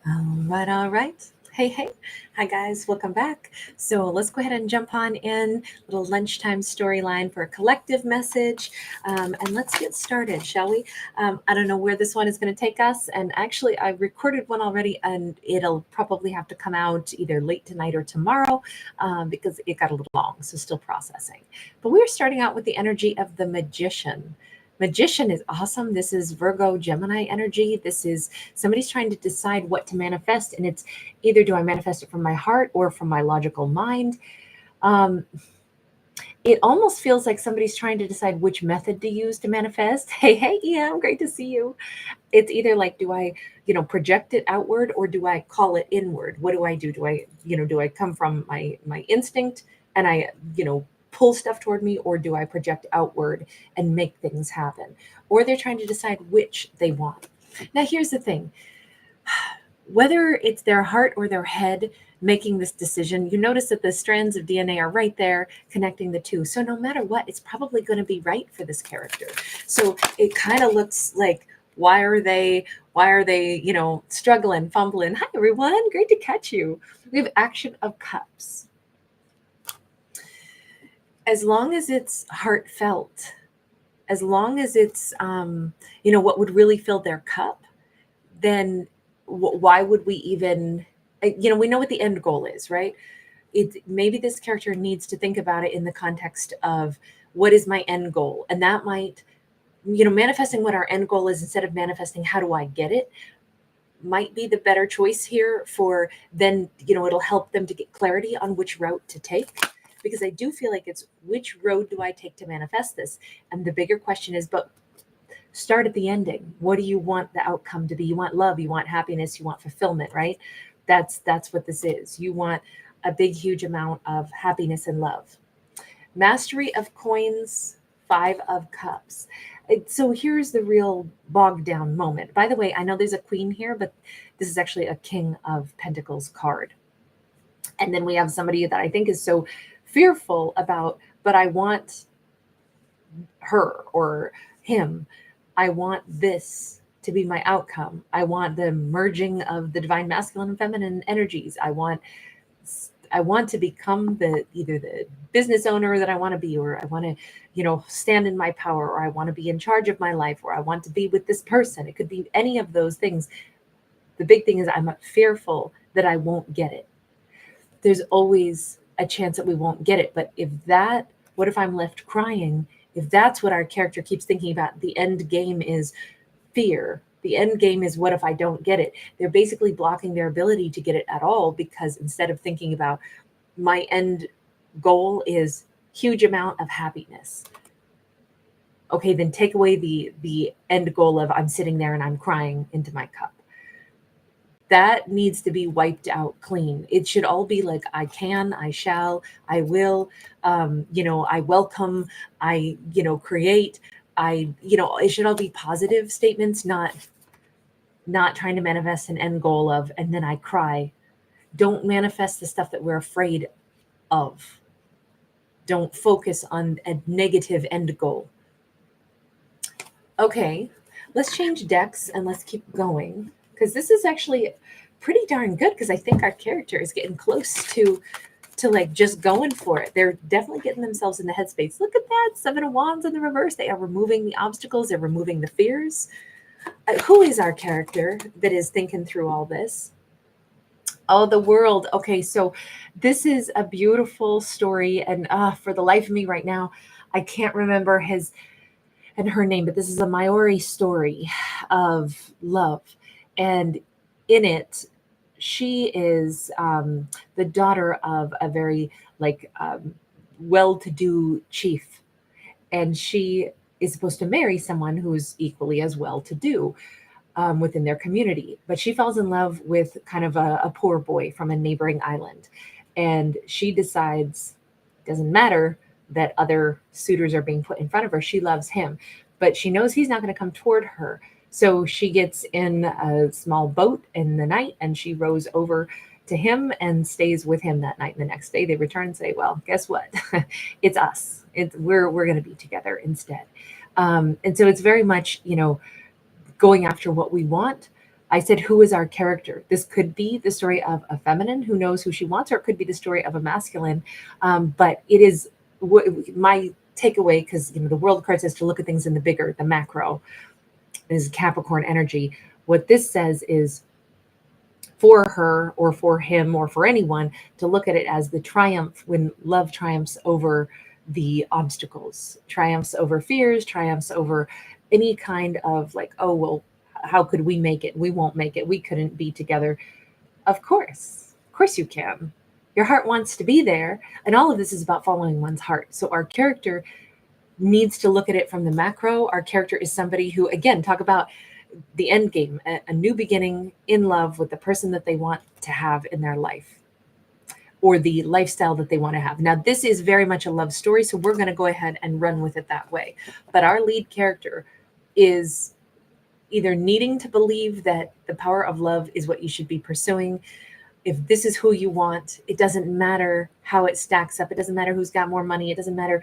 All right. Hey, hey. Hi, guys. Welcome back. So let's go ahead and jump on in. Little lunchtime storyline for a collective message. And let's get started, shall we? I don't know where this one is going to take us. And actually, I recorded one already, and it'll probably have to come out either late tonight or tomorrow because it got a little long. So still processing. But we're starting out with the energy of the magician. Magician is awesome. This is Virgo Gemini energy. This is somebody's trying to decide what to manifest, and it's either do I manifest it from my heart or from my logical mind. Um, it almost feels like somebody's trying to decide which method to use to manifest. Hey, hey, yeah, great to see you. It's either like, do I, project it outward or do I call it inward? What do I do? Do I come from my instinct and I, pull stuff toward me, or do I project outward and make things happen? Or they're trying to decide which they want. Now, here's the thing, whether it's their heart or their head making this decision, you notice that the strands of DNA are right there connecting the two. So no matter what, it's probably going to be right for this character. So it kind of looks like, why are they, struggling, fumbling? Hi everyone, great to catch you. We have Action of Cups. As long as it's heartfelt, as long as it's what would really fill their cup, then why would we even, we know what the end goal is, right? Maybe this character needs to think about it in the context of what is my end goal, and that might, manifesting what our end goal is instead of manifesting how do I get it might be the better choice here. For then, it'll help them to get clarity on which route to take, because I do feel like it's which road do I take to manifest this. And the bigger question is, but start at the ending. What do you want the outcome to be? You want love, you want happiness, you want fulfillment, right? That's what this is. You want a big, huge amount of happiness and love. Mastery of Coins, Five of Cups. So here's the real bogged down moment. By the way, I know there's a queen here, but this is actually a King of Pentacles card. And then we have somebody that I think is so fearful about, but I want her or him. I want this to be my outcome. I want the merging of the divine masculine and feminine energies. I want to become either the business owner that I want to be, or I want to, stand in my power, or I want to be in charge of my life, or I want to be with this person. It could be any of those things. The big thing is I'm fearful that I won't get it. There's always a chance that we won't get it. But what if I'm left crying? If that's what our character keeps thinking about, the end game is fear. The end game is, what if I don't get it? They're basically blocking their ability to get it at all, because instead of thinking about my end goal is huge amount of happiness. Okay, then take away the end goal of I'm sitting there and I'm crying into my cup. That needs to be wiped out clean. It should all be like, I can, I shall, I will, I welcome, I, create, it should all be positive statements, not trying to manifest an end goal of, and then I cry. Don't manifest the stuff that we're afraid of. Don't focus on a negative end goal. Okay, let's change decks and let's keep going, because this is actually pretty darn good, because I think our character is getting close to like just going for it. They're definitely getting themselves in the headspace. Look at that, Seven of Wands in the reverse. They are removing the obstacles, they're removing the fears. Who is our character that is thinking through all this? Oh, the World. Okay, so this is a beautiful story, and for the life of me right now, I can't remember his and her name, but this is a Maori story of love. And in it, she is the daughter of a very well-to-do chief, and she is supposed to marry someone who's equally as well-to-do within their community. But she falls in love with kind of a poor boy from a neighboring island, and she decides it doesn't matter that other suitors are being put in front of her. She loves him, but she knows he's not going to come toward her. So she gets in a small boat in the night and she rows over to him and stays with him that night. And the next day they return and say, well, guess what? It's us. We're going to be together instead. And so it's very much, going after what we want. I said, who is our character? This could be the story of a feminine who knows who she wants, or it could be the story of a masculine. But it is my takeaway, because the world card says to look at things in the bigger, the macro, is Capricorn energy. What this says is for her or for him or for anyone to look at it as the triumph, when love triumphs over the obstacles, triumphs over fears, triumphs over any kind of like, oh, well, how could we make it? We won't make it. We couldn't be together. Of course you can. Your heart wants to be there. And all of this is about following one's heart. So our character needs to look at it from the macro. Our character is somebody who, again, talk about the end game, a new beginning in love with the person that they want to have in their life, or the lifestyle that they want to have. Now, this is very much a love story, so we're going to go ahead and run with it that way. But our lead character is either needing to believe that the power of love is what you should be pursuing. If this is who you want, it doesn't matter how it stacks up. It doesn't matter who's got more money. It doesn't matter,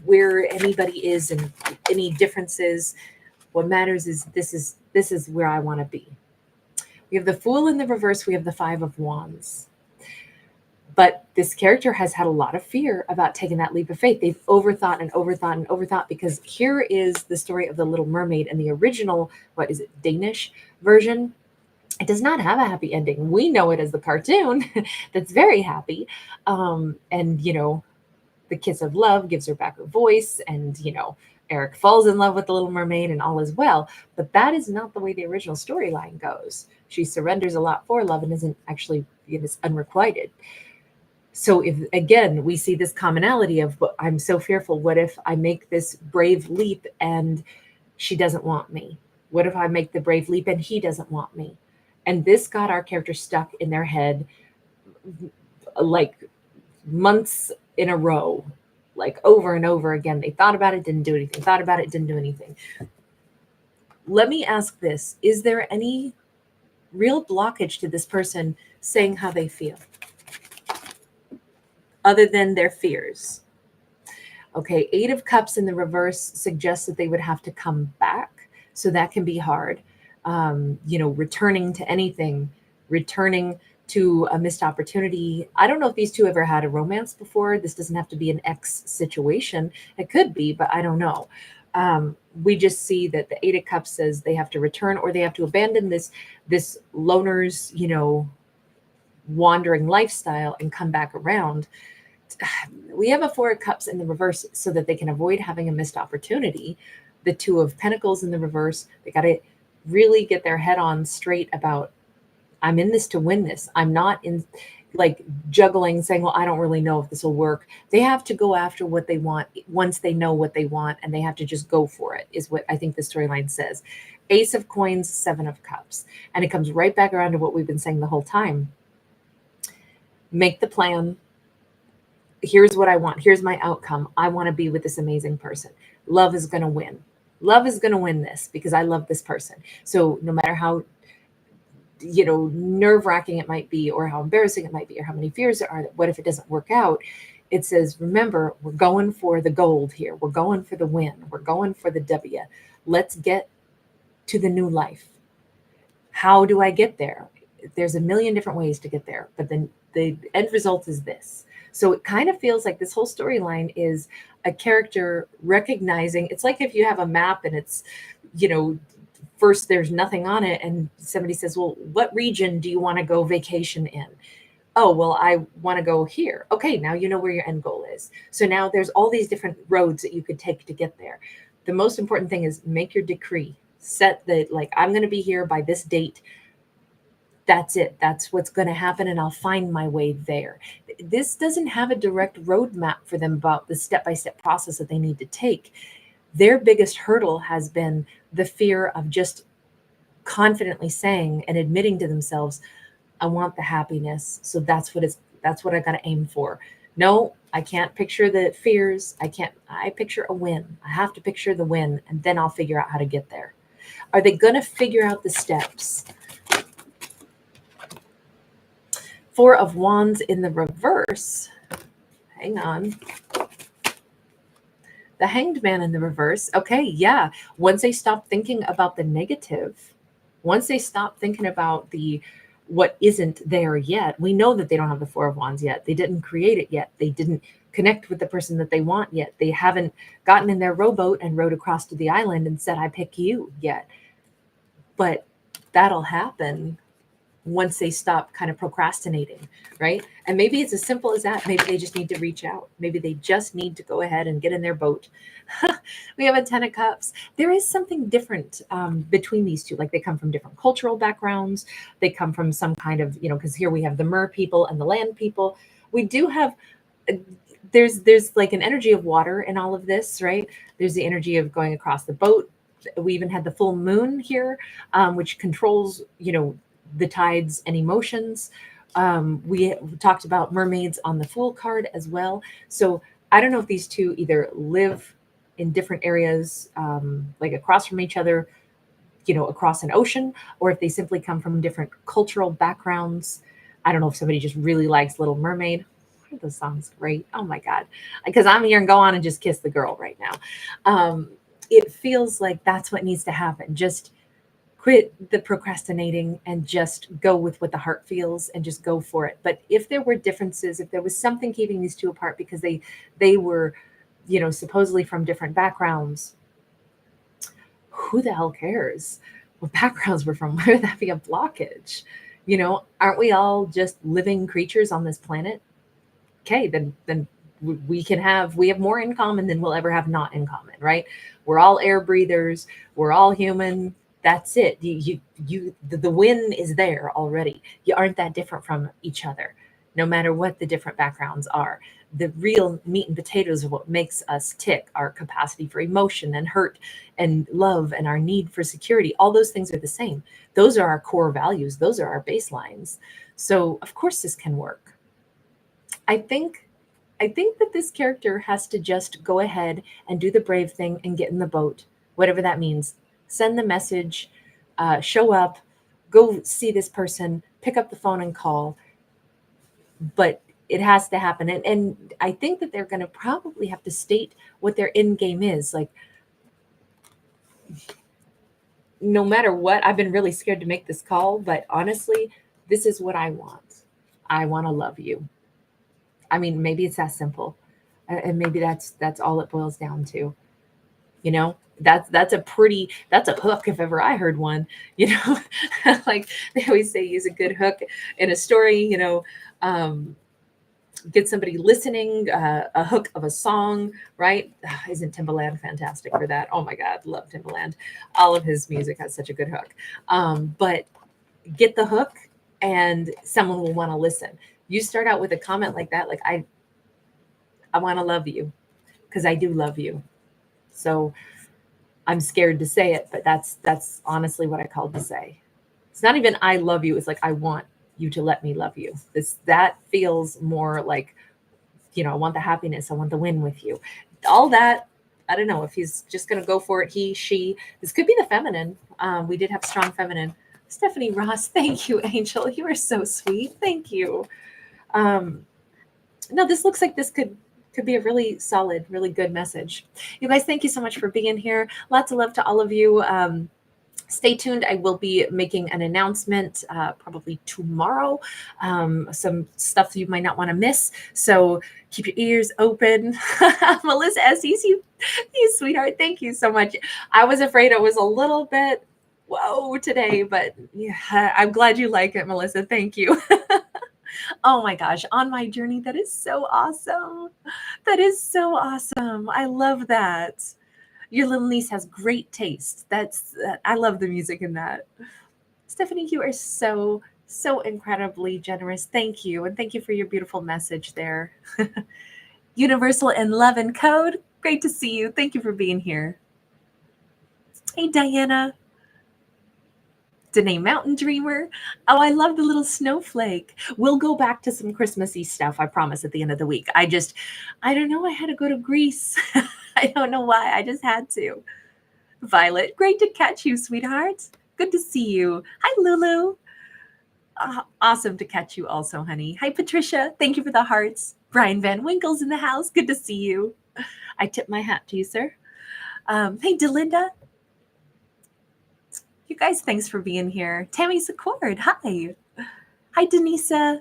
where anybody is and any differences. What matters is this is where I want to be. We have the Fool in the reverse. We have the Five of Wands. But this character has had a lot of fear about taking that leap of faith. They've overthought, because here is the story of the Little Mermaid, and the original, Danish version. It does not have a happy ending. We know it as the cartoon that's very happy. And, the kiss of love gives her back her voice, and, Eric falls in love with the Little Mermaid and all is well. But that is not the way the original storyline goes. She surrenders a lot for love and isn't actually, it's unrequited. So if, again, we see this commonality of, I'm so fearful. What if I make this brave leap and she doesn't want me? What if I make the brave leap and he doesn't want me? And this got our character stuck in their head like months in a row, like over and over again. They thought about it, didn't do anything. Thought about it, didn't do anything. Let me ask this. Is there any real blockage to this person saying how they feel, other than their fears? Okay, Eight of Cups in the reverse suggests that they would have to come back. So that can be hard. Returning to anything, returning to a missed opportunity. I don't know if these two ever had a romance before. This doesn't have to be an ex situation. It could be, but I don't know. We just see that the Eight of Cups says they have to return, or they have to abandon this loner's, wandering lifestyle and come back around. We have a Four of Cups in the reverse so that they can avoid having a missed opportunity. The Two of Pentacles in the reverse, they got to really get their head on straight about, I'm in this to win this. I'm not in like juggling, saying, well, I don't really know if this will work. They have to go after what they want once they know what they want, and they have to just go for it, is what I think the storyline says. Ace of Coins, Seven of Cups. And it comes right back around to what we've been saying the whole time. Make the plan. Here's what I want. Here's my outcome. I want to be with this amazing person. Love is going to win. Love is going to win this because I love this person. So no matter how, nerve-wracking it might be, or how embarrassing it might be, or how many fears there are, what if it doesn't work out? It says, remember, we're going for the gold here. We're going for the win. We're going for the W. Let's get to the new life. How do I get there? There's a million different ways to get there, but then the end result is this. So it kind of feels like this whole storyline is a character recognizing, it's like if you have a map and it's, first there's nothing on it, and somebody says, well, what region do you want to go vacation in? Oh, well, I want to go here. Okay, now you know where your end goal is. So now there's all these different roads that you could take to get there. The most important thing is make your decree. Set I'm going to be here by this date. That's it. That's what's going to happen, and I'll find my way there. This doesn't have a direct roadmap for them about the step-by-step process that they need to take. Their biggest hurdle has been the fear of just confidently saying and admitting to themselves, I want the happiness. So that's what I got to aim for. No, I can't picture the fears. I picture a win. I have to picture the win, and then I'll figure out how to get there. Are they going to figure out the steps? Four of Wands in the reverse. Hang on. The Hanged Man in the reverse. Okay, yeah. Once they stop thinking about the negative, Once they stop thinking about what isn't there yet, we know that they don't have the Four of Wands yet. They didn't create it yet. They didn't connect with the person that they want yet. They haven't gotten in their rowboat and rowed across to the island and said, I pick you yet. But that'll happen once they stop kind of procrastinating, right? And maybe it's as simple as that. Maybe they just need to reach out. Maybe they just need to go ahead and get in their boat. We have a 10 of Cups. There is something different between these two. Like they come from different cultural backgrounds. They come from some kind of, because here we have the mer people and the land people. We do have, there's like an energy of water in all of this, right? There's the energy of going across the boat. We even had the full moon here, which controls, the tides and emotions. We talked about mermaids on the Fool card as well. So I don't know if these two either live in different areas, like across from each other, across an ocean, or if they simply come from different cultural backgrounds. I don't know if somebody just really likes Little Mermaid. Those songs great. Oh my God. Because I'm here and go on and just kiss the girl right now. It feels like that's what needs to happen. Just quit the procrastinating and just go with what the heart feels and just go for it. But if there were differences, if there was something keeping these two apart because they were, supposedly from different backgrounds, who the hell cares what backgrounds we're from? Why would that be a blockage? Aren't we all just living creatures on this planet? Okay, then we have more in common than we'll ever have not in common, right? We're all air breathers. We're all human. That's it. The win is there already. You aren't that different from each other, no matter what the different backgrounds are. The real meat and potatoes of what makes us tick, our capacity for emotion and hurt and love and our need for security. All those things are the same. Those are our core values. Those are our baselines. So of course this can work. I think that this character has to just go ahead and do the brave thing and get in the boat, whatever that means. Send the message, show up, go see this person, pick up the phone and call. But it has to happen. And I think that they're going to probably have to state what their end game is. Like, no matter what, I've been really scared to make this call, but honestly, this is what I want. I want to love you. I mean, maybe it's that simple. And maybe that's all it boils down to. That's a hook if ever I heard one. Like they always say, use a good hook in a story. Get somebody listening, a hook of a song, right? Isn't Timbaland fantastic for that? Oh my God, love Timbaland. All of his music has such a good hook. But get the hook, and someone will want to listen. You start out with a comment like that, like I want to love you because I do love you. So I'm scared to say it, but that's honestly what I called to say. It's not even I love you. It's like, I want you to let me love you. That feels more like, I want the happiness. I want the win with you. All that, I don't know if he's just going to go for it. He, she, this could be the feminine. We did have strong feminine. Stephanie Ross. Thank you, Angel. You are so sweet. Thank you. No, this looks like this could be a really solid, really good message. You guys, thank you so much for being here. Lots of love to all of you. Stay tuned. I will be making an announcement probably tomorrow. Some stuff you might not want to miss. So keep your ears open. Melissa S., you sweetheart. Thank you so much. I was afraid it was a little bit whoa today, but yeah, I'm glad you like it, Melissa. Thank you. Oh my gosh, on my journey. That is so awesome. That is so awesome. I love that. Your little niece has great taste. I love the music in that. Stephanie, you are so incredibly generous. Thank you. And thank you for your beautiful message there. Universal in love and code. Great to see you. Thank you for being here. Hey, Diana. Danae Mountain Dreamer. Oh, I love the little snowflake. We'll go back to some Christmassy stuff, I promise, at the end of the week. I don't know. I had to go to Greece. I don't know why. I just had to. Violet, great to catch you, sweetheart. Good to see you. Hi, Lulu. Awesome to catch you also, honey. Hi, Patricia. Thank you for the hearts. Brian Van Winkle's in the house. Good to see you. I tip my hat to you, sir. Hey, Delinda. You guys, thanks for being here. Tammy Secord, hi. Hi, Denisa.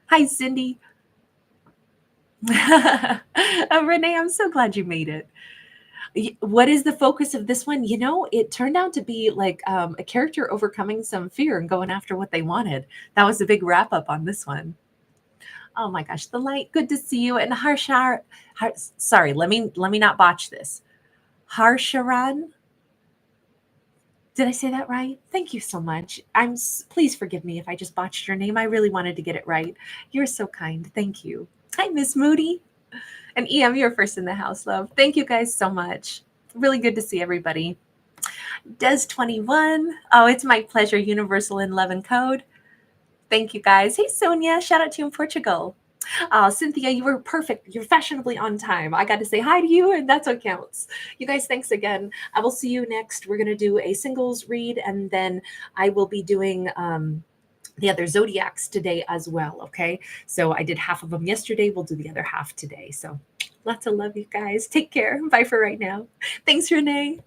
Hi, Cindy. Renee, I'm so glad you made it. What is the focus of this one? You know, it turned out to be like a character overcoming some fear and going after what they wanted. That was a big wrap up on this one. Oh my gosh, the light. Good to see you. And sorry, let me not botch this. Harsharan. Did I say that right? Thank you so much. Please forgive me if I just botched your name. I really wanted to get it right. You're so kind. Thank you. Hi, Miss Moody. And EM, you're first in the house, love. Thank you guys so much. Really good to see everybody. Des 21. Oh, it's my pleasure. Universal in Love and Code. Thank you guys. Hey, Sonia. Shout out to you in Portugal. Cynthia, you were perfect. You're fashionably on time. I got to say hi to you, and that's what counts. You guys, thanks again. I will see you next. We're going to do a singles read, and then I will be doing the other zodiacs today as well. Okay. So I did half of them yesterday. We'll do the other half today. So lots of love, you guys. Take care. Bye for right now. Thanks, Renee.